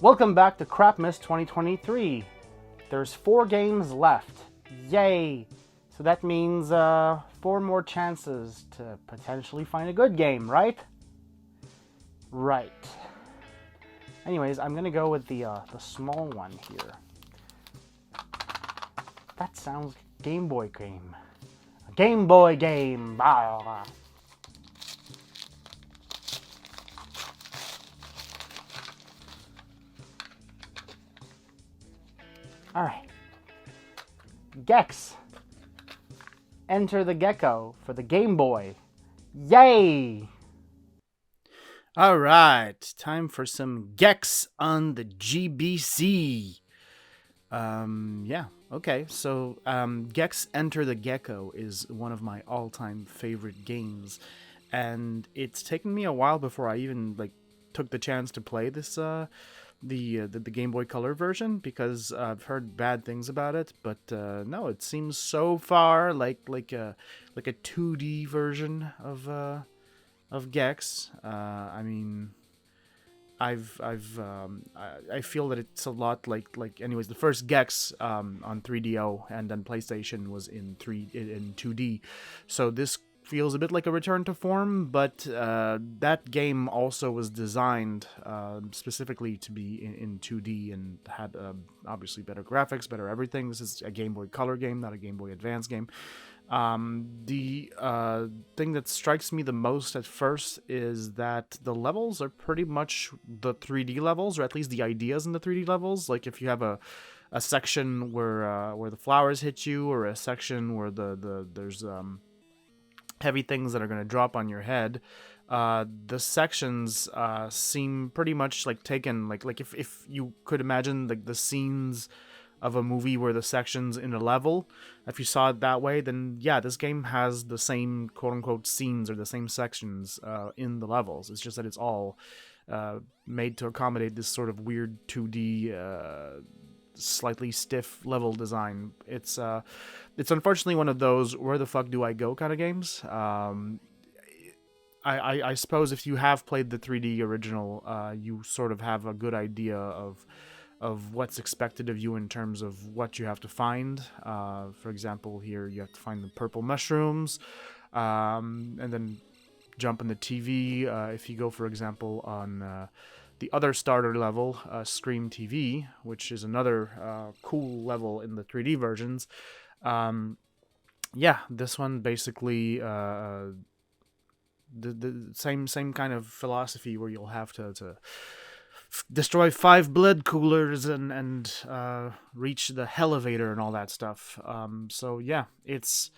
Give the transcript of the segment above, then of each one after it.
Welcome back to CRAPMAS 2023. There's 4 games left. Yay! So that means 4 more chances to potentially find a good game, right? Right. Anyways, I'm gonna go with the small one here. That sounds Game Boy game. A Game Boy game. Bah. Alright. Gex. Enter the Gecko for the Game Boy. Yay! Alright, time for some Gex on the GBC. Yeah, okay, so Gex Enter the Gecko is one of my all-time favorite games, and it's taken me a while before I even took the chance to play this the Game Boy Color version, because I've heard bad things about it, but no, it seems so far like a 2D version of Gex. I mean, I feel that it's a lot like anyways, the first Gex on 3DO and then PlayStation was in 2D, so this feels a bit like a return to form, but that game also was designed specifically to be in 2D and had obviously better graphics, better everything. This is a Game Boy Color game, not a Game Boy Advance game. The thing that strikes me the most at first is that the levels are pretty much the 3D levels, or at least the ideas in the 3D levels. Like if you have a section where the flowers hit you, or a section where there's heavy things that are going to drop on your head, the sections seem pretty much like taken like if you could imagine like the scenes of a movie where the sections in a level, if you saw it that way, then yeah, this game has the same quote-unquote scenes or the same sections in the levels. It's just that it's all made to accommodate this sort of weird 2D slightly stiff level design. It's unfortunately one of those where the fuck do I go kind of games. I suppose if you have played the 3D original, you sort of have a good idea of what's expected of you in terms of what you have to find. For example, here you have to find the purple mushrooms, and then jump on the TV. If you go, for example, on the other starter level, Scream TV, which is another cool level in the 3D versions. Yeah, this one basically the same kind of philosophy, where you'll have to destroy 5 blood coolers and reach the elevator and all that stuff. So yeah, it's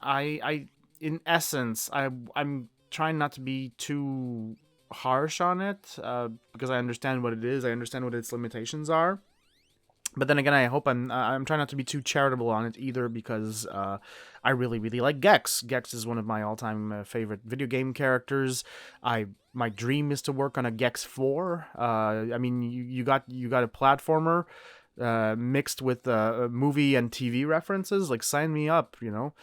I in essence I'm trying not to be too harsh on it, because I understand what it is. I understand what its limitations are. But then again, I hope I'm trying not to be too charitable on it either, because I really like Gex. Gex is one of my all-time favorite video game characters. My dream is to work on a Gex 4. I mean, you got a platformer mixed with movie and TV references. Like, sign me up, you know.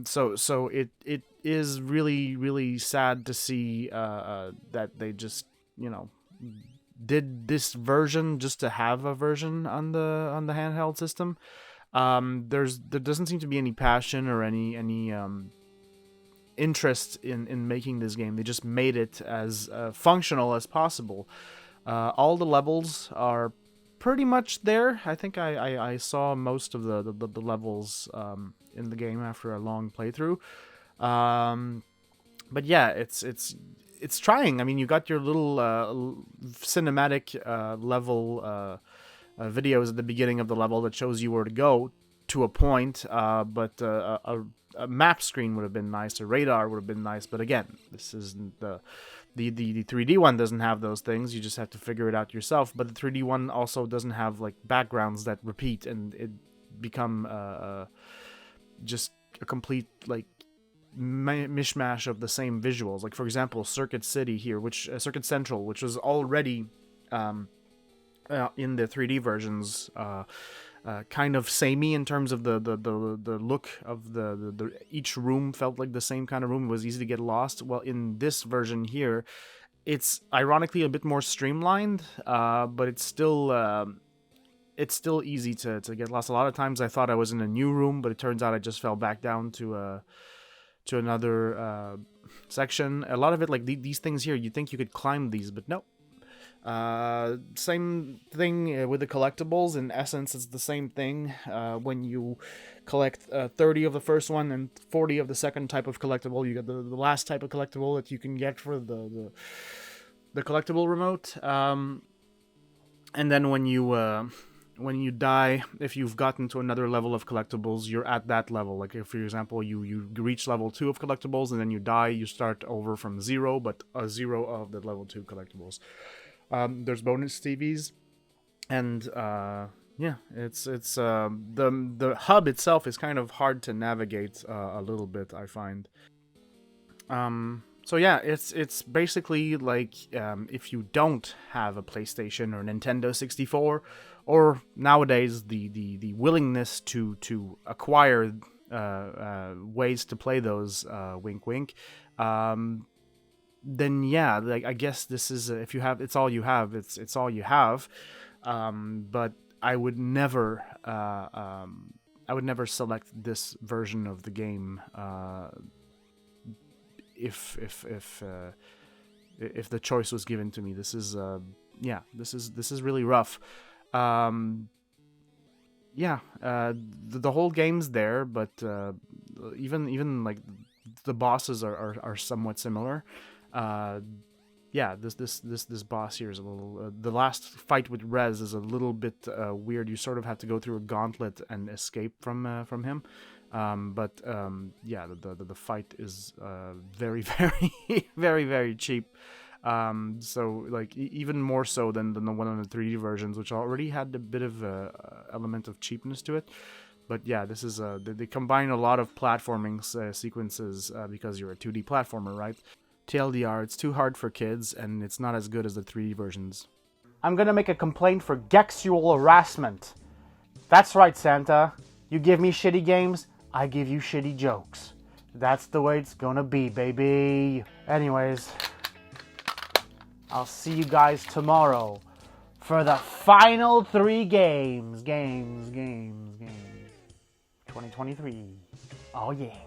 So it is really sad to see that they just, you know, did this version just to have a version on the handheld system. There doesn't seem to be any passion or any interest in making this game. They just made it as functional as possible. All the levels are pretty much there. I think I saw most of the levels in the game after a long playthrough. But yeah, it's trying. I mean, you got your little cinematic level videos at the beginning of the level that shows you where to go to a point, but a map screen would have been nice, a radar would have been nice, but again, this isn't the 3D one doesn't have those things. You just have to figure it out yourself. But the 3D one also doesn't have like backgrounds that repeat, and it become just a complete like mishmash of the same visuals. Like, for example, Circuit City here, which Circuit Central, which was already in the 3D versions kind of samey in terms of the look of the each room felt like the same kind of room. It was easy to get lost. Well, in this version here, It's ironically a bit more streamlined, but it's still easy to get lost. A lot of times I thought I was in a new room, but it turns out I just fell back down to another section. A lot of it, like these things here, you'd think you could climb these, but no. Same thing with the collectibles. In essence, it's the same thing. When you collect 30 of the first one and 40 of the second type of collectible, you get the last type of collectible that you can get for the collectible remote. And then when you die, if you've gotten to another level of collectibles, you're at that level. Like if, for example, you reach level 2 of collectibles and then you die, you start over from 0, but a 0 of the level 2 collectibles. There's bonus TVs, and yeah, it's the hub itself is kind of hard to navigate a little bit, I find. So yeah, it's basically like if you don't have a PlayStation or Nintendo 64, or nowadays the willingness to acquire ways to play those, wink wink, then yeah, like I guess this is, if you have, it's all you have. It's all you have. But I would never select this version of the game if the choice was given to me. This is yeah, this is really rough. The whole game's there, but even like the bosses are somewhat similar. Yeah, this boss here is a little. The last fight with Rez is a little bit weird. You sort of have to go through a gauntlet and escape from him. Yeah, the fight is very very cheap. So like even more so than the one on the 3D versions, which already had a bit of element of cheapness to it. But yeah, this is they combine a lot of platforming sequences because you're a 2D platformer, right? TLDR, it's too hard for kids, and it's not as good as the 3D versions. I'm gonna make a complaint for Gexual harassment. That's right, Santa. You give me shitty games, I give you shitty jokes. That's the way it's gonna be, baby. Anyways, I'll see you guys tomorrow for the final 3 games. 2023. Oh yeah.